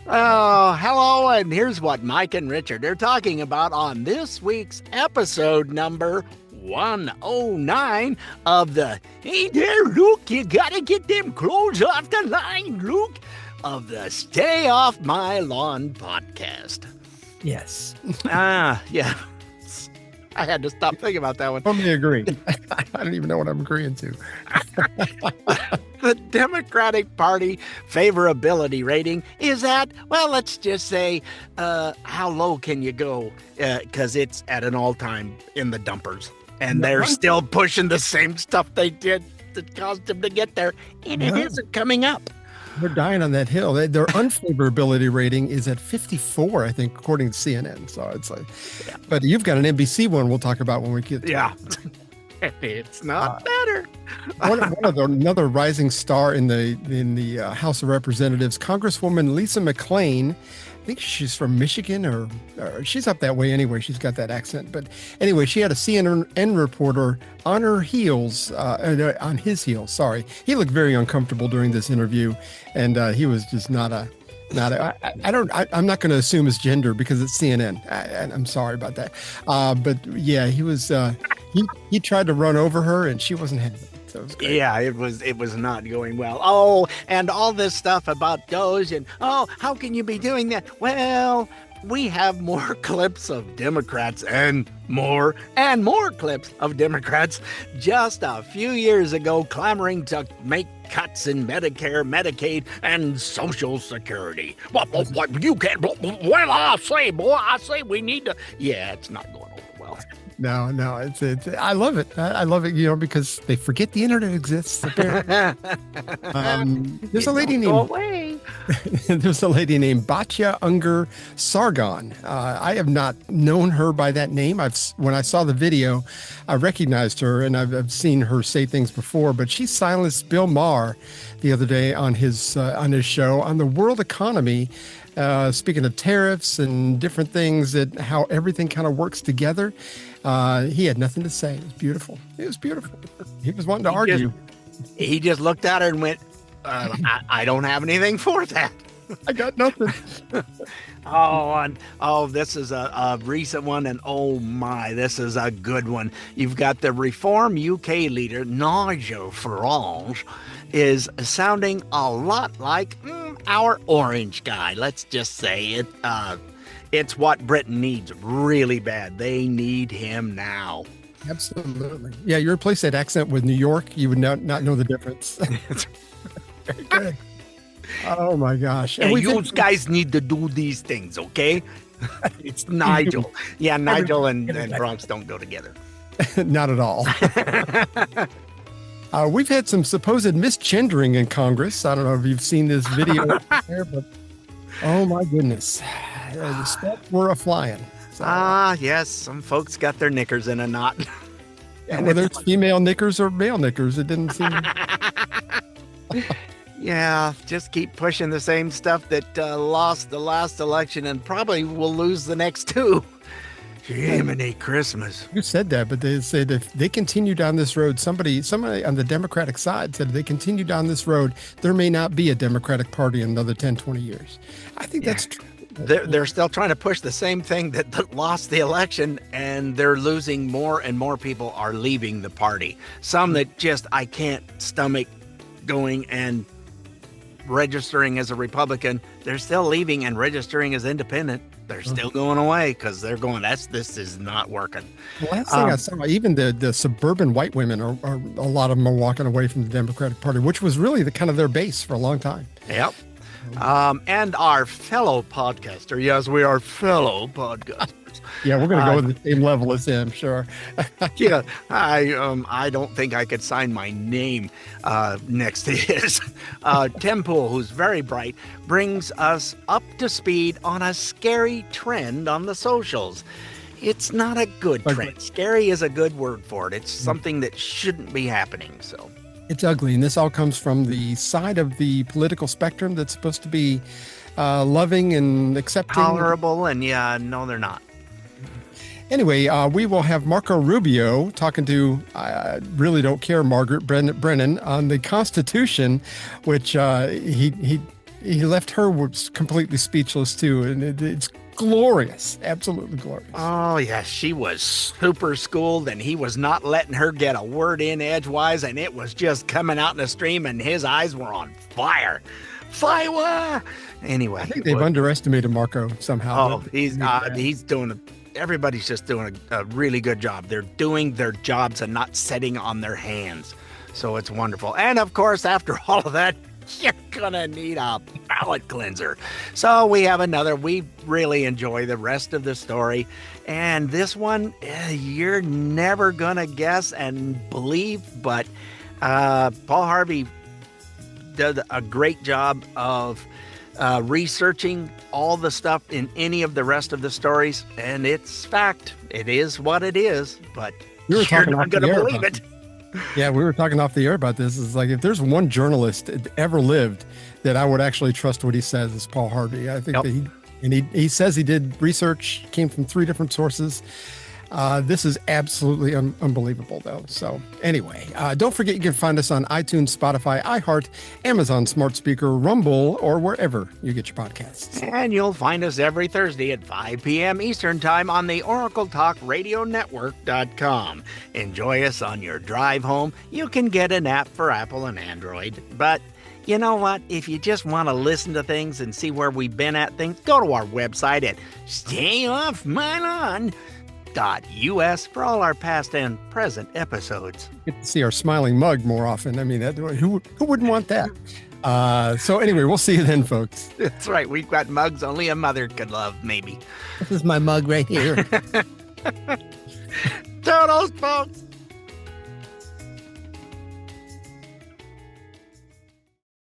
Oh, hello, and here's what Mike and Richard are talking about on this week's episode number 109 of the Hey there, Luke, you gotta get them clothes off the line, Luke, of the Stay Off My Lawn podcast. Yes. Yeah. I had to stop thinking about that one. Let me agree. I don't even know what I'm agreeing to. The Democratic Party favorability rating is at, well, let's just say, how low can you go? Because it's at an all-time in the dumpers. And they're still pushing the same stuff they did that caused them to get there. And it isn't coming up. They're dying on that hill. Their unfavorability rating is at 54, I think, according to CNN. So it's like, but you've got an NBC one we'll talk about when we get to it. It's not better. Another rising star in the House of Representatives, Congresswoman Lisa McLain. I think she's from Michigan or she's up that way anyway. She's got that accent. But anyway, she had a CNN reporter on her heels, on his heels. Sorry. He looked very uncomfortable during this interview. And he was just I'm not going to assume his gender because it's CNN. I'm sorry about that. But yeah, he was, he tried to run over her and she wasn't having it. So it was great. Yeah, it was not going well. Oh, and all this stuff about Doge and, how can you be doing that? Well, we have more clips of Democrats and more clips of Democrats just a few years ago clamoring to make cuts in Medicare, Medicaid, and Social Security. What you can't, well, I say we need to. Yeah, it's not going over well. No, it's I love it. I love it, because they forget the internet exists. There's a lady named Batya Ungar Sargon. I have not known her by that name. When I saw the video, I recognized her, and I've seen her say things before. But she silenced Bill Mahar the other day on his show on the world economy. Speaking of tariffs and different things, how everything kind of works together. He had nothing to say. It was beautiful. He was wanting to argue. He just looked at her and went, I don't have anything for that. I got nothing. This is a recent one, and oh my, this is a good one. You've got the Reform UK leader, Nigel Farage, is sounding a lot like our orange guy. Let's just say it. It's what Britain needs really bad. They need him now. Absolutely. Yeah, you replace that accent with New York, you would not know the difference. Very good. Oh my gosh. And you guys need to do these things, okay? It's Nigel. Yeah, Nigel and Bronx don't go together. Not at all. We've had some supposed misgendering in Congress. I don't know if you've seen this video there, but oh my goodness. The steps were a-flying. So. Yes, some folks got their knickers in a knot. Yeah, whether it's female knickers or male knickers, it didn't seem... Yeah, just keep pushing the same stuff that lost the last election and probably will lose the next two. Jiminy Christmas. You said that, but they said if they continue down this road, somebody on the Democratic side said if they continue down this road, there may not be a Democratic Party in another 10, 20 years. I think that's true. They're still trying to push the same thing that lost the election, and they're losing more and more people are leaving the party. Some that just I can't stomach going and registering as a Republican. They're still leaving and registering as independent. They're still going away because they're going, this is not working. The last thing I saw, even the suburban white women are a lot of them are walking away from the Democratic Party, which was really the kind of their base for a long time. Yep. And our fellow podcaster. Yes, we are fellow podcasters. Yeah, we're going to go with the same level as him, sure. Yeah, I don't think I could sign my name next to his. Tim Poole, who's very bright, brings us up to speed on a scary trend on the socials. It's not a good trend. Scary is a good word for it. It's something that shouldn't be happening, so... It's ugly, and this all comes from the side of the political spectrum that's supposed to be loving and accepting. Tolerable, and no, they're not. Anyway, we will have Marco Rubio talking to, I really don't care, Margaret Brennon on the Constitution, which he left her completely speechless too. And it's glorious, absolutely glorious. Oh, yeah, she was super schooled, and he was not letting her get a word in edgewise, and it was just coming out in a stream, and his eyes were on fire. Fire! Anyway. I think they've underestimated Marco somehow. Oh, he's doing everybody's just doing a really good job. They're doing their jobs and not sitting on their hands. So it's wonderful. And of course, after all of that, you're gonna need a palate cleanser. So we really enjoy the rest of the story. And this one, you're never gonna guess and believe, but Paul Harvey did a great job of researching all the stuff in any of the rest of the stories, and it's fact. It is what it is, but you're not going to believe it. Yeah, we were talking off the air about this. It's like, if there's one journalist that ever lived that I would actually trust what he says, is Paul Harvey. I think that he says he did research, came from 3 different sources. This is absolutely unbelievable, though. So anyway, don't forget you can find us on iTunes, Spotify, iHeart, Amazon Smart Speaker, Rumble, or wherever you get your podcasts. And you'll find us every Thursday at 5 p.m. Eastern Time on the OracleTalkRadioNetwork.com. Enjoy us on your drive home. You can get an app for Apple and Android. But you know what? If you just want to listen to things and see where we've been at things, go to our website at StayOffMyLawn.us for all our past and present episodes. Get to see our smiling mug more often. I mean, who wouldn't want that? So anyway, we'll see you then, folks. That's right. We've got mugs only a mother could love, maybe. This is my mug right here. Toodles, folks.